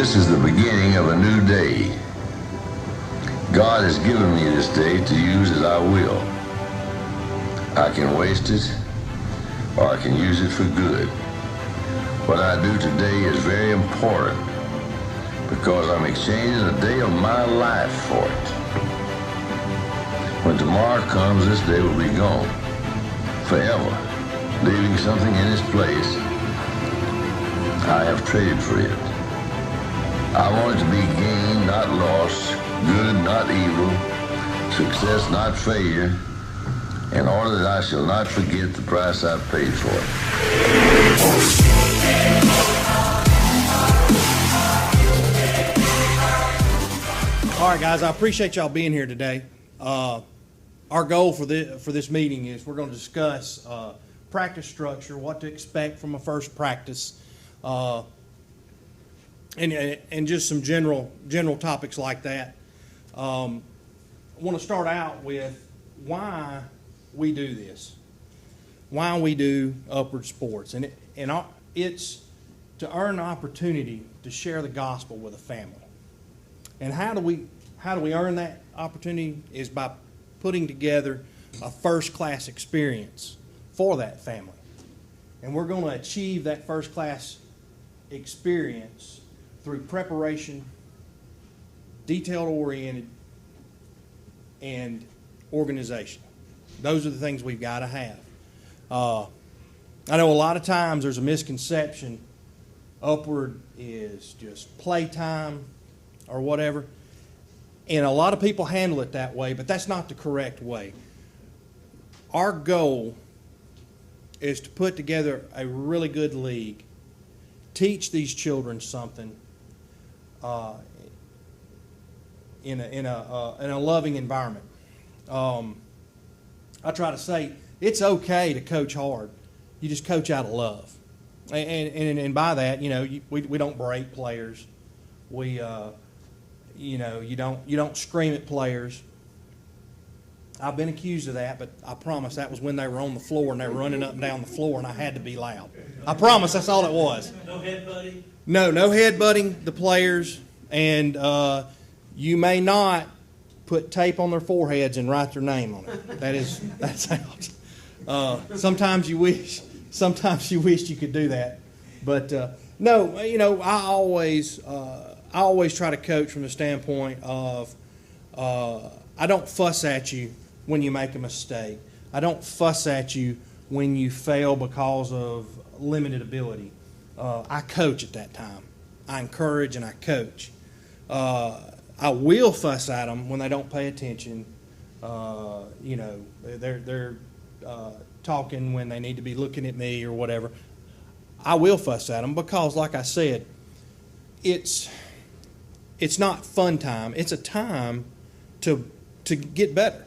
This is the beginning of a new day. God has given me this day to use as I will. I can waste it, or I can use it for good. What I do today is very important because I'm exchanging a day of my life for it. When tomorrow comes, this day will be gone forever, leaving something in its place I have traded for it. I want it to be gain, not loss, good, not evil, success, not failure, in order that I shall not forget the price I've paid for it. All right, guys, I appreciate y'all being here today. Our goal for this meeting is we're going to discuss practice structure, what to expect from a first practice, and just some general topics like that. I want to start out with why we do this, why we do Upward Sports, and it's to earn an opportunity to share the gospel with a family. And how do we earn that opportunity is by putting together a first-class experience for that family. And we're going to achieve that first-class experience through preparation, detail-oriented, and organization. Those are the things we've got to have. I know a lot of times there's a misconception Upward is just playtime or whatever. And a lot of people handle it that way, but that's not the correct way. Our goal is to put together a really good league, teach these children something in a loving environment. I try to say it's okay to coach hard. You just coach out of love, and by that, we don't break players. We you don't scream at players. I've been accused of that, but I promise that was when they were on the floor and they were running up and down the floor and I had to be loud. I promise that's all it was. No headbutting? No headbutting the players, and you may not put tape on their foreheads and write their name on it. That's out. Sometimes you wish you could do that, but no. I always try to coach from the standpoint of I don't fuss at you when you make a mistake. I don't fuss at you when you fail because of limited ability. I coach at that time. I encourage and I coach. I will fuss at them when they don't pay attention. They're talking when they need to be looking at me or whatever. I will fuss at them because, like I said, it's not fun time. It's a time to get better,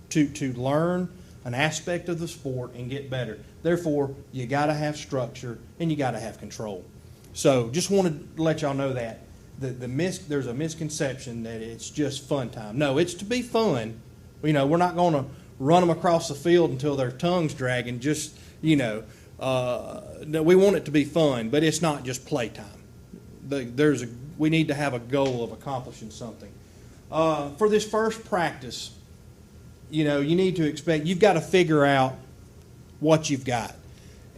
to learn an aspect of the sport and get better. Therefore, you got to have structure and you got to have control. So, just wanted to let y'all know that there's a misconception that it's just fun time. No, it's to be fun. We're not going to run them across the field until their tongue's dragging. We want it to be fun, but it's not just playtime. We need to have a goal of accomplishing something. For this first practice, you need to expect, you've got to figure out what you've got.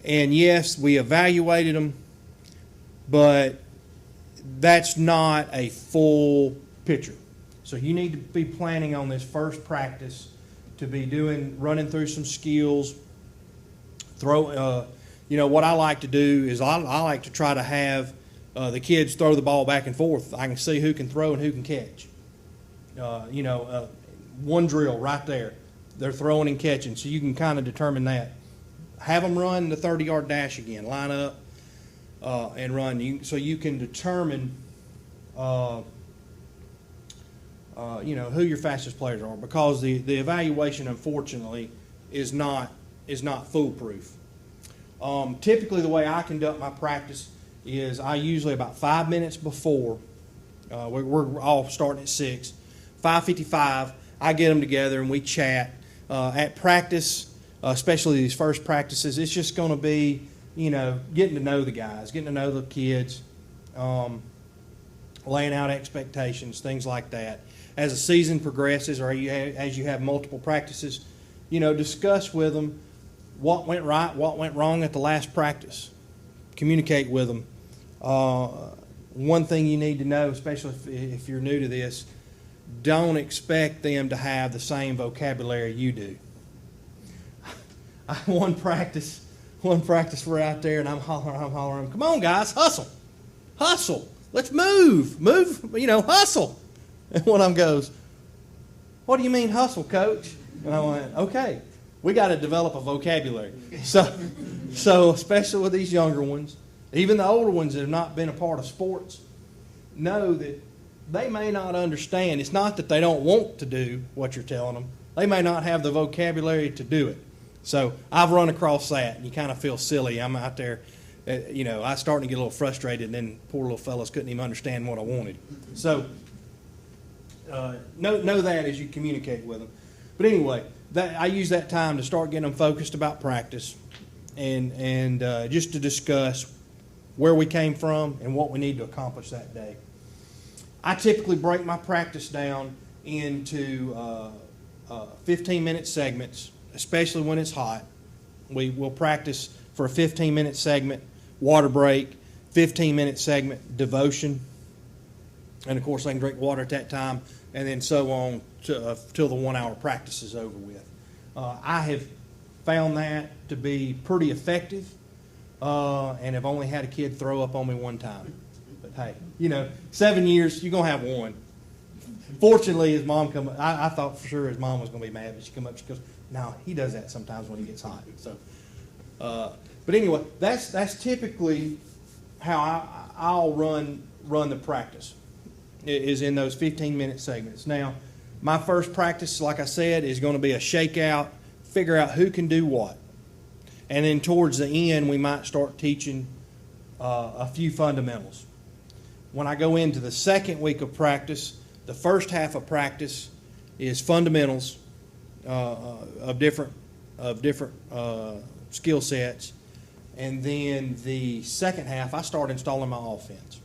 And yes, we evaluated them, but that's not a full picture. So you need to be planning on this first practice to be running through some skills. What I like to do is I like to try to have the kids throw the ball back and forth. I can see who can throw and who can catch. One drill right there. They're throwing and catching, so you can kind of determine that. Have them run the 30-yard dash again. Line up and run. So you can determine, who your fastest players are, because the evaluation, unfortunately, is not foolproof. Typically, the way I conduct my practice is I usually about 5 minutes before, we're all starting at 6, 5:55, I get them together and we chat. At practice, especially these first practices, it's just going to be, getting to know the guys, getting to know the kids. laying out expectations, things like that. As the season progresses, or as you have multiple practices, discuss with them what went right, what went wrong at the last practice. Communicate with them. One thing you need to know, especially if you're new to this, don't expect them to have the same vocabulary you do. One practice we're out there and I'm hollering, come on guys, hustle, let's move, hustle. And one of them goes, what do you mean hustle, coach? And I went, okay, we got to develop a vocabulary. So especially with these younger ones, even the older ones that have not been a part of sports, know that they may not understand. It's not that they don't want to do what you're telling them. They may not have the vocabulary to do it. So I've run across that, and you kind of feel silly. I'm out there, I starting to get a little frustrated, and then poor little fellas couldn't even understand what I wanted. So know that as you communicate with them. But anyway, I use that time to start getting them focused about practice and just to discuss where we came from and what we need to accomplish that day. I typically break my practice down into 15-minute segments, especially when it's hot. We will practice for a 15-minute segment, water break, 15-minute segment, devotion, and of course they can drink water at that time, and then so on till the 1 hour practice is over with. I have found that to be pretty effective, and have only had a kid throw up on me one time. But hey, 7 years, you're going to have one. Fortunately, his mom come. I thought for sure his mom was going to be mad, but she come up. She goes, "No, he does that sometimes when he gets hot." So, but anyway, that's typically how I'll run the practice. Is in those 15-minute segments. Now, my first practice, like I said, is going to be a shakeout. Figure out who can do what, and then towards the end, we might start teaching a few fundamentals. When I go into the second week of practice, the first half of practice is fundamentals of different skill sets, and then the second half I start installing my offense.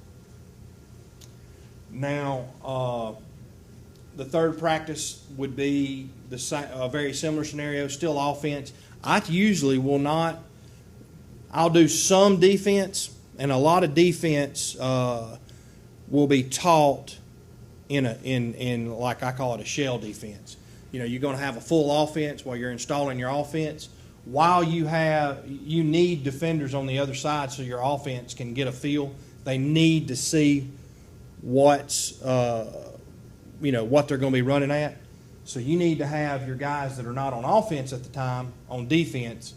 Now, the third practice would be a very similar scenario, still offense. I usually will not. I'll do some defense, and a lot of defense will be taught in like I call it a shell defense. You're going to have a full offense while you're installing your offense. While you need defenders on the other side so your offense can get a feel. They need to see what they're going to be running at. So you need to have your guys that are not on offense at the time on defense.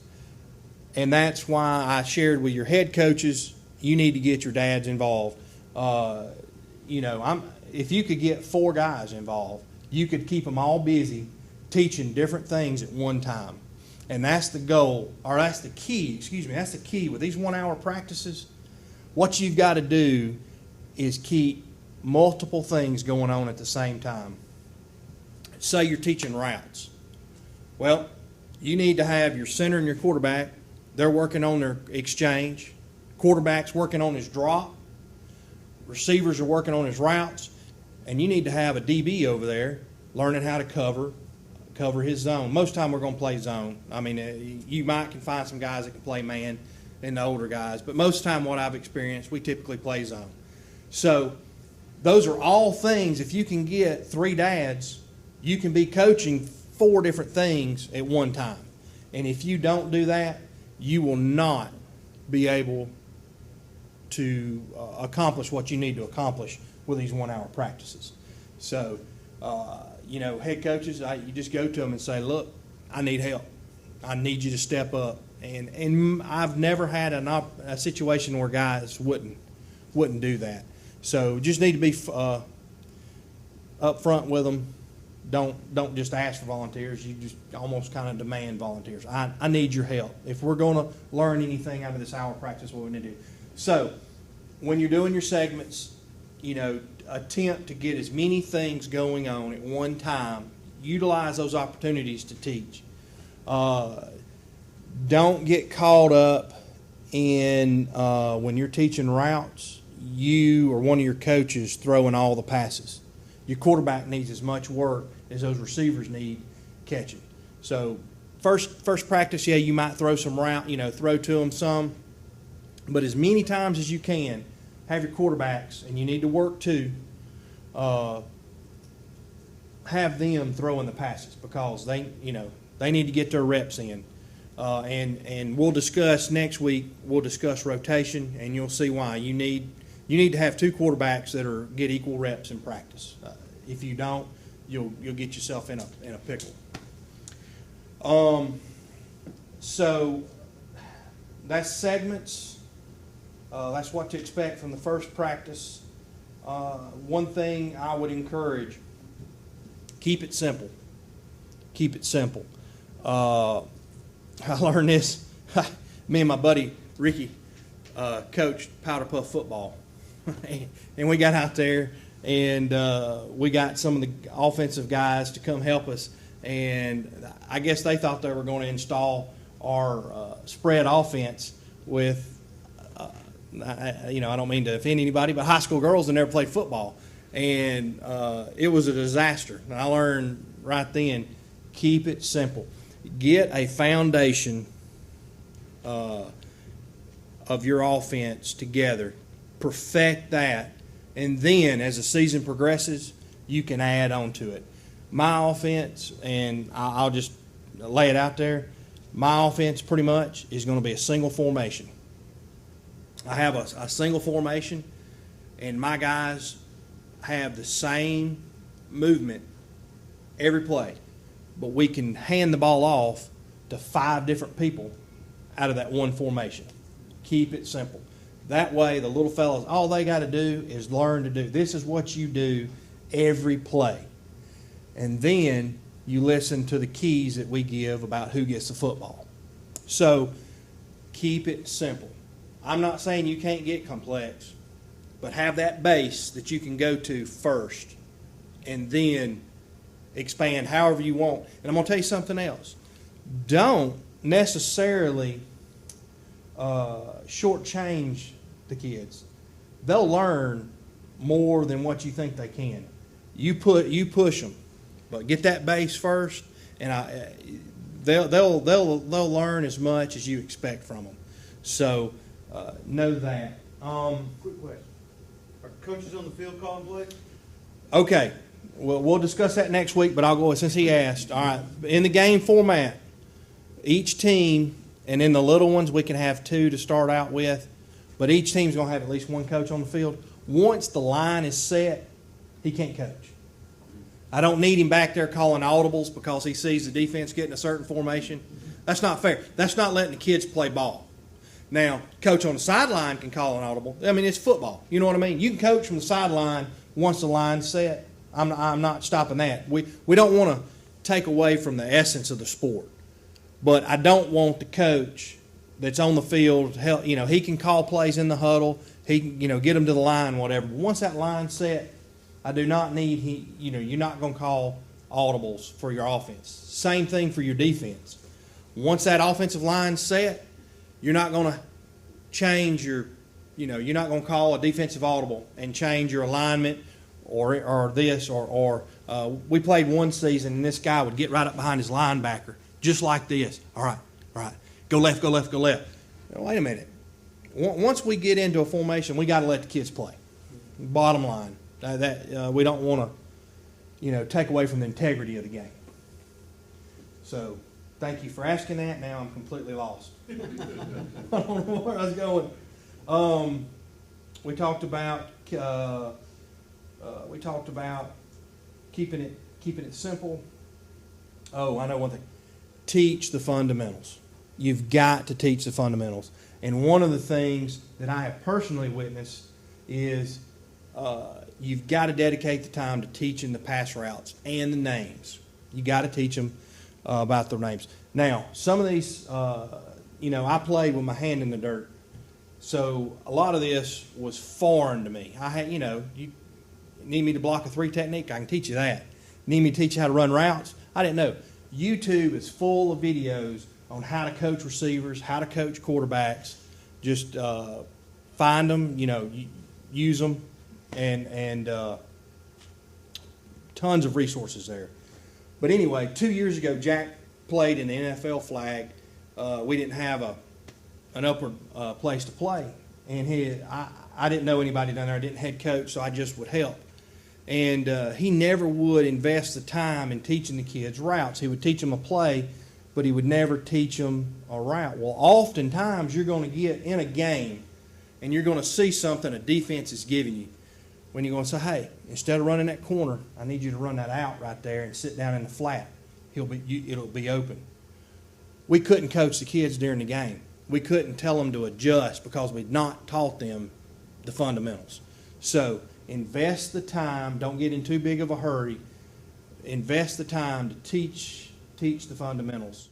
And that's why I shared with your head coaches, you need to get your dads involved. If you could get 4 guys involved, you could keep them all busy teaching different things at one time. And that's the goal, or that's the key, that's the key with these 1 hour practices. What you've got to do is keep multiple things going on at the same time. Say you're teaching routes. Well, you need to have your center and your quarterback. They're working on their exchange. Quarterback's working on his drop. Receivers are working on his routes. And you need to have a DB over there learning how to cover his zone. Most of the time we're going to play zone. I mean, you might can find some guys that can play man and the older guys. But most of the time what I've experienced, we typically play zone. So those are all things, if you can get 3 dads, you can be coaching 4 different things at one time. And if you don't do that, you will not be able to accomplish what you need to accomplish with these 1 hour practices. So, head coaches, you just go to them and say, look, I need help. I need you to step up. And I've never had a situation where guys wouldn't do that. So just need to be up front with them. Don't just ask for volunteers. You just almost kind of demand volunteers. I need your help. If we're going to learn anything out of this hour practice, what we need to do. So when you're doing your segments, attempt to get as many things going on at one time. Utilize those opportunities to teach. Don't get caught up in when you're teaching routes. you or one of your coaches throwing all the passes. Your quarterback needs as much work as those receivers need catching. So first practice, yeah, you might throw some route, throw to them some, but as many times as you can, have your quarterbacks, and you need to work too, have them throwing the passes, because they need to get their reps in. And we'll discuss next week. We'll discuss rotation, and you'll see why you need to have two quarterbacks that get equal reps in practice. If you don't, you'll get yourself in a pickle. So that's segments. That's what to expect from the first practice. One thing I would encourage: keep it simple. Keep it simple. I learned this. Me and my buddy Ricky coached Powder Puff football, and we got out there, and we got some of the offensive guys to come help us. And I guess they thought they were going to install our spread offense with, I don't mean to offend anybody, but high school girls that never played football, and it was a disaster. And I learned right then, keep it simple. Get a foundation of your offense together. Perfect that. And then as the season progresses, you can add on to it. My offense, and I'll just lay it out there, my offense pretty much is going to be a single formation. I have a single formation, and my guys have the same movement every play. But we can hand the ball off to 5 different people out of that one formation. Keep it simple. That way, the little fellas, all they got to do is learn to do. This is what you do every play. And then you listen to the keys that we give about who gets the football. So keep it simple. I'm not saying you can't get complex, but have that base that you can go to first, and then expand however you want. And I'm going to tell you something else. Don't necessarily shortchange the kids. They'll learn more than what you think they can. You push them, but get that base first, and they'll learn as much as you expect from them. So know that. Quick question: are coaches on the field calling plays? Okay. Well, we'll discuss that next week, but I'll go since he asked. All right. In the game format, each team, and in the little ones, we can have 2 to start out with, but each team's going to have at least one coach on the field. Once the line is set, he can't coach. I don't need him back there calling audibles because he sees the defense getting a certain formation. That's not fair. That's not letting the kids play ball. Now, coach on the sideline can call an audible. I mean, it's football. You know what I mean? You can coach from the sideline once the line's set. I'm not stopping that. We don't want to take away from the essence of the sport. But I don't want the coach that's on the field, he can call plays in the huddle. He can, get them to the line, whatever. But once that line's set, I do not need, you're not going to call audibles for your offense. Same thing for your defense. Once that offensive line's set, you're not going to change you're not going to call a defensive audible and change your alignment or this, or we played one season and this guy would get right up behind his linebacker just like this. All right, go left, go left, go left. Now, wait a minute. Once we get into a formation, we got to let the kids play. Bottom line, we don't want to, take away from the integrity of the game. So, thank you for asking that. Now I'm completely lost. I don't know where I was going. We talked about keeping it simple. Oh, I know one thing. Teach the fundamentals. You've got to teach the fundamentals. And one of the things that I have personally witnessed is you've got to dedicate the time to teaching the pass routes and the names. You got to teach them about their names. Now, some of these, I played with my hand in the dirt. So a lot of this was foreign to me. I had, you need me to block a 3 technique, I can teach you that. Need me to teach you how to run routes? I didn't know. YouTube is full of videos on how to coach receivers, how to coach quarterbacks. Just find them, use them, and tons of resources there. But anyway, 2 years ago, Jack played in the NFL flag. We didn't have an upper place to play, and I didn't know anybody down there. I didn't head coach, so I just would help. And he never would invest the time in teaching the kids routes. He would teach them a play, but he would never teach them a route. Well, oftentimes you're going to get in a game, and you're going to see something a defense is giving you. When you're going to say, hey, instead of running that corner, I need you to run that out right there and sit down in the flat. It'll be open. We couldn't coach the kids during the game. We couldn't tell them to adjust because we'd not taught them the fundamentals. So invest the time. Don't get in too big of a hurry. Invest the time to teach the fundamentals.